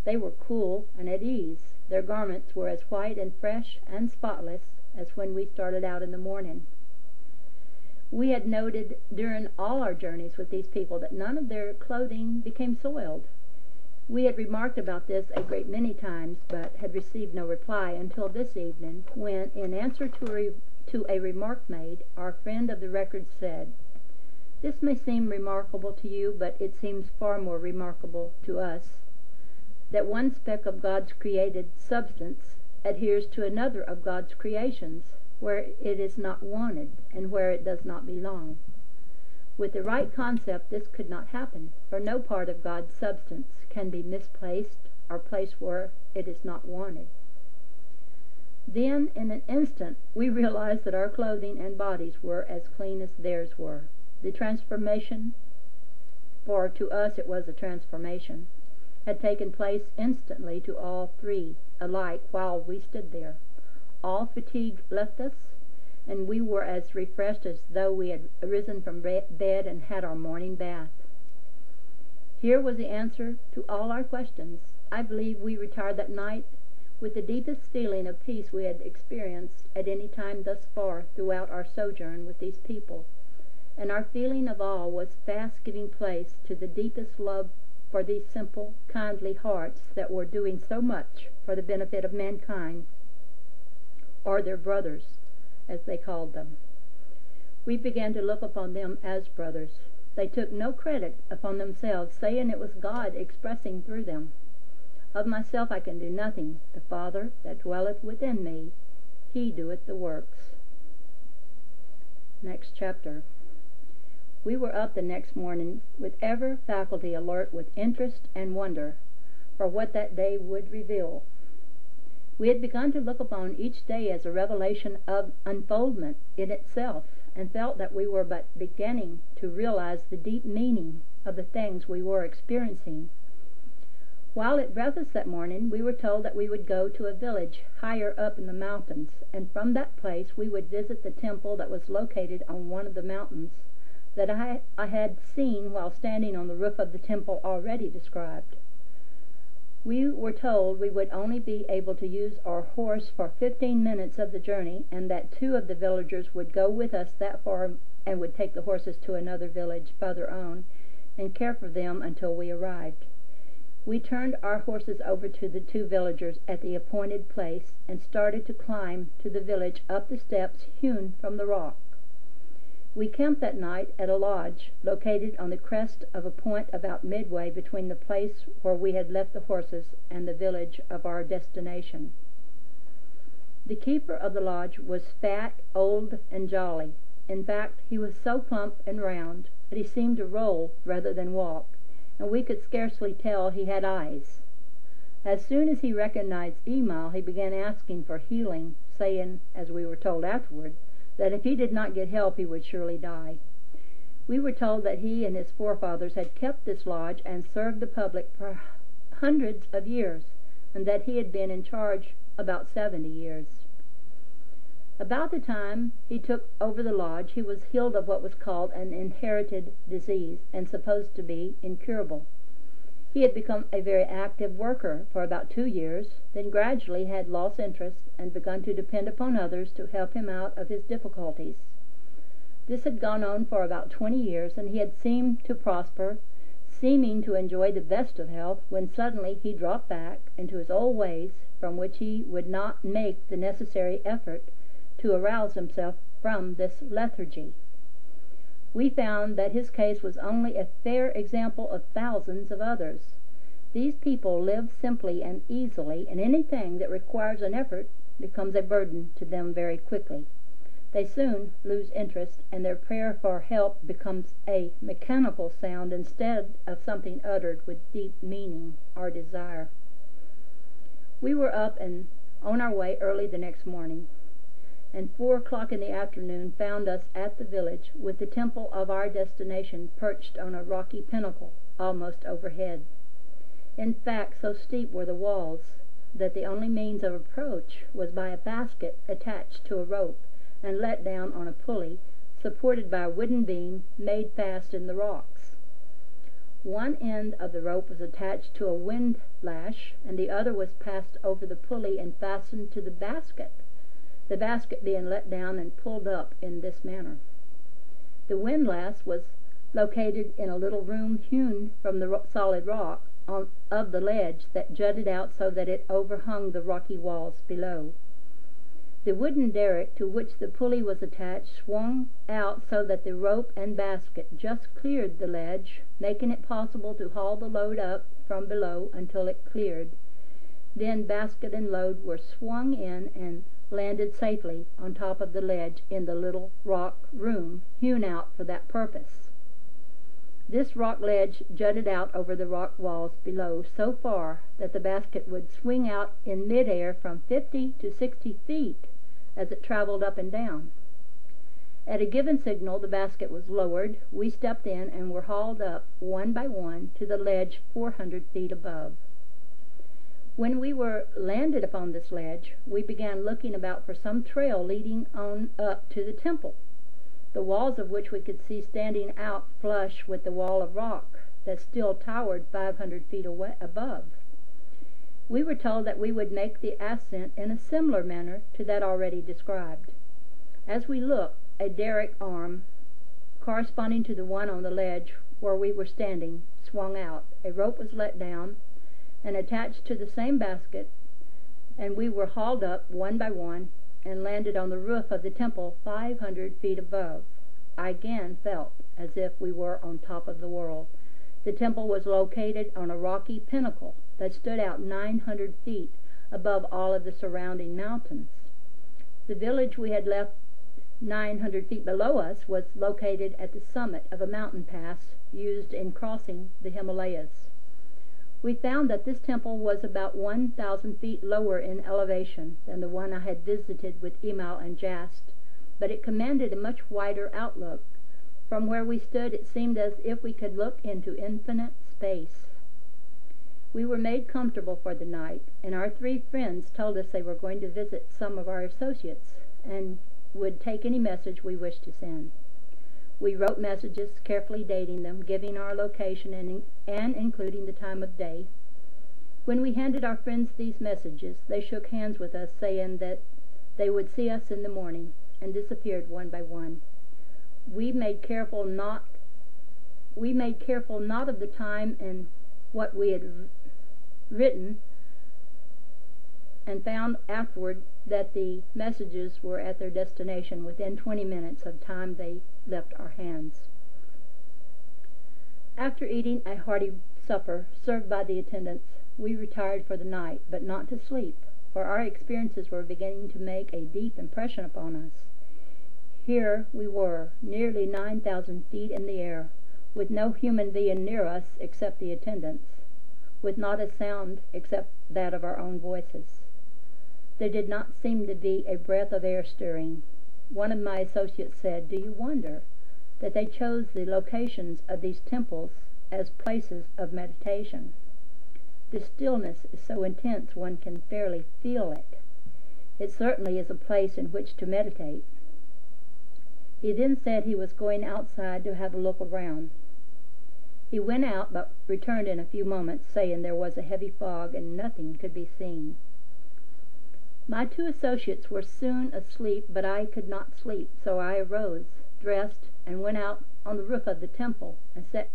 They were cool and at ease. Their garments were as white and fresh and spotless as when we started out in the morning. We had noted during all our journeys with these people that none of their clothing became soiled. We had remarked about this a great many times, but had received no reply until this evening, when, in answer to a remark made, our friend of the record said, "This may seem remarkable to you, but it seems far more remarkable to us, that one speck of God's created substance adheres to another of God's creations, where it is not wanted and where it does not belong. With the right concept this could not happen, for no part of God's substance can be misplaced or placed where it is not wanted." Then, in an instant, we realized that our clothing and bodies were as clean as theirs were. The transformation, for to us it was a transformation, had taken place instantly to all three alike while we stood there. All fatigue left us, and we were as refreshed as though we had arisen from bed and had our morning bath. Here was the answer to all our questions. I believe we retired that night with the deepest feeling of peace we had experienced at any time thus far throughout our sojourn with these people, and our feeling of awe was fast giving place to the deepest love for these simple, kindly hearts that were doing so much for the benefit of mankind, or their brothers, as they called them. We began to look upon them as brothers. They took no credit upon themselves, saying it was God expressing through them. "Of myself I can do nothing. The Father that dwelleth within me, he doeth the works." Next chapter. We were up the next morning with every faculty alert with interest and wonder for what that day would reveal. We had begun to look upon each day as a revelation of unfoldment in itself, and felt that we were but beginning to realize the deep meaning of the things we were experiencing. While at breakfast that morning, we were told that we would go to a village higher up in the mountains, and from that place we would visit the temple that was located on one of the mountains that I had seen while standing on the roof of the temple already described. We were told we would only be able to use our horse for 15 minutes of the journey, and that 2 of the villagers would go with us that far and would take the horses to another village further on and care for them until we arrived. We turned our horses over to the 2 villagers at the appointed place and started to climb to the village up the steps hewn from the rock. We camped that night at a lodge located on the crest of a point about midway between the place where we had left the horses and the village of our destination. The keeper of the lodge was fat, old, and jolly. In fact, he was so plump and round that he seemed to roll rather than walk, and we could scarcely tell he had eyes. As soon as he recognized Emil, he began asking for healing, saying, as we were told afterward, that if he did not get help he would surely die. We were told that he and his forefathers had kept this lodge and served the public for hundreds of years, and that he had been in charge about 70 years. About the time he took over the lodge, he was healed of what was called an inherited disease, and supposed to be incurable. He had become a very active worker for about 2 years, then gradually had lost interest and begun to depend upon others to help him out of his difficulties. This had gone on for about 20 years, and he had seemed to prosper, seeming to enjoy the best of health, when suddenly he dropped back into his old ways, from which he would not make the necessary effort to arouse himself from this lethargy. We found that his case was only a fair example of thousands of others. These people live simply and easily, and anything that requires an effort becomes a burden to them very quickly. They soon lose interest, and their prayer for help becomes a mechanical sound instead of something uttered with deep meaning or desire. We were up and on our way early the next morning, and 4 o'clock in the afternoon found us at the village, with the temple of our destination perched on a rocky pinnacle almost overhead. In fact, so steep were the walls that the only means of approach was by a basket attached to a rope and let down on a pulley supported by a wooden beam made fast in the rocks. One end of the rope was attached to a windlash, and the other was passed over the pulley and fastened to the basket being let down and pulled up in this manner. The windlass was located in a little room hewn from the solid rock of the ledge that jutted out so that it overhung the rocky walls below. The wooden derrick to which the pulley was attached swung out so that the rope and basket just cleared the ledge, making it possible to haul the load up from below until it cleared. Then basket and load were swung in and landed safely on top of the ledge in the little rock room hewn out for that purpose. This rock ledge jutted out over the rock walls below so far that the basket would swing out in midair from 50 to 60 feet as it traveled up and down. At a given signal, the basket was lowered, we stepped in, and were hauled up one by one to the ledge 400 feet above. When we were landed upon this ledge, we began looking about for some trail leading on up to the temple, the walls of which we could see standing out flush with the wall of rock that still towered 500 feet above. We were told that we would make the ascent in a similar manner to that already described. As we looked, a derrick arm, corresponding to the one on the ledge where we were standing, swung out. A rope was let down and attached to the same basket, and we were hauled up one by one and landed on the roof of the temple 500 feet above. I again felt as if we were on top of the world. The temple was located on a rocky pinnacle that stood out 900 feet above all of the surrounding mountains. The village we had left 900 feet below us was located at the summit of a mountain pass used in crossing the Himalayas. We found that this temple was about 1,000 feet lower in elevation than the one I had visited with Emal and Jast, but it commanded a much wider outlook. From where we stood, it seemed as if we could look into infinite space. We were made comfortable for the night, and our three friends told us they were going to visit some of our associates and would take any message we wished to send. We wrote messages, carefully dating them, giving our location and including the time of day. When we handed our friends these messages, they shook hands with us, saying that they would see us in the morning, and disappeared one by one. We made careful not of the time and what we had written, and found afterward that the messages were at their destination within 20 minutes of time they left our hands. After eating a hearty supper served by the attendants, we retired for the night, but not to sleep, for our experiences were beginning to make a deep impression upon us. Here we were, nearly 9,000 feet in the air, with no human being near us except the attendants, with not a sound except that of our own voices. There did not seem to be a breath of air stirring. One of my associates said, "Do you wonder that they chose the locations of these temples as places of meditation? The stillness is so intense one can fairly feel it. It certainly is a place in which to meditate." He then said he was going outside to have a look around. He went out, but returned in a few moments, saying there was a heavy fog and nothing could be seen. My two associates were soon asleep, but I could not sleep, so I arose, dressed, and went out on the roof of the temple and sat